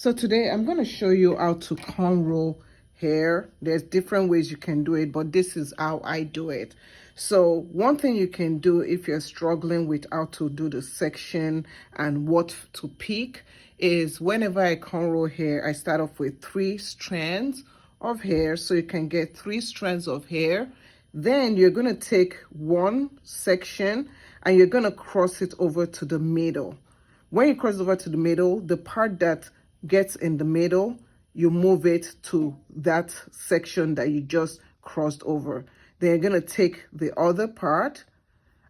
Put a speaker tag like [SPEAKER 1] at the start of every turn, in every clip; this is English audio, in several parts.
[SPEAKER 1] So today I'm going to show you how to cornrow hair. There's different ways you can do it, but this is how I do it. So one thing you can do if you're struggling with how to do the section and what to pick is whenever I cornrow hair, I start off with 3 strands of hair. So you can get 3 strands of hair. Then you're going to take one section and you're going to cross it over to the middle. When you cross over to the middle, the part that gets in the middle, you move it to that section that you just crossed over. Then you're going to take the other part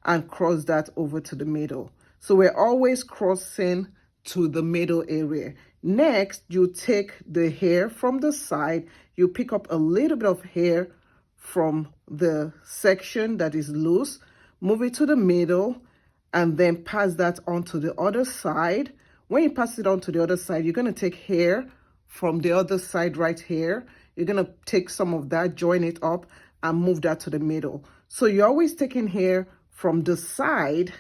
[SPEAKER 1] and cross that over to the middle. So we're always crossing to the middle area. Next, you take the hair from the side, you pick up a little bit of hair from the section that is loose, move it to the middle, and then pass that on to the other side. When you pass it on to the other side, you're going to take hair from the other side right here. You're going to take some of that, join it up, and move that to the middle. So you're always taking hair from the side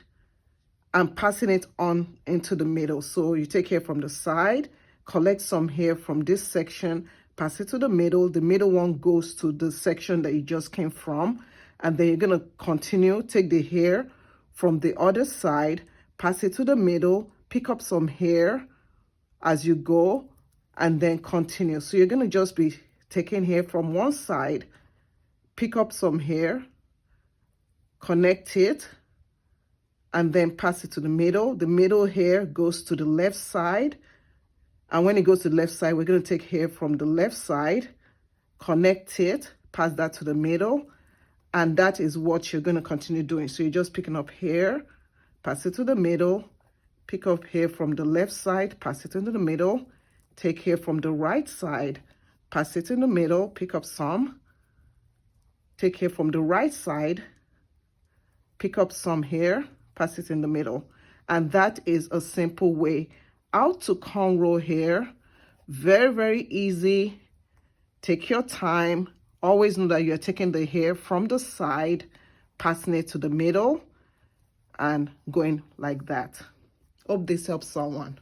[SPEAKER 1] and passing it on into the middle. So you take hair from the side, collect some hair from this section, pass it to the middle. The middle one goes to the section that you just came from. And then you're going to continue, take the hair from the other side, pass it to the middle, pick up some hair as you go, and then continue. So you're going to just be taking hair from one side, pick up some hair, connect it, and then pass it to the middle. The middle hair goes to the left side. And when it goes to the left side, we're going to take hair from the left side, connect it, pass that to the middle. And that is what you're going to continue doing. So you're just picking up hair, pass it to the middle, pick up hair from the left side, pass it into the middle, take hair from the right side, pass it in the middle, pick up some, take hair from the right side, pick up some hair, pass it in the middle. And that is a simple way how to cornrow hair. Very, very easy. Take your time. Always know that you're taking the hair from the side, passing it to the middle, and going like that. Hope this helps someone.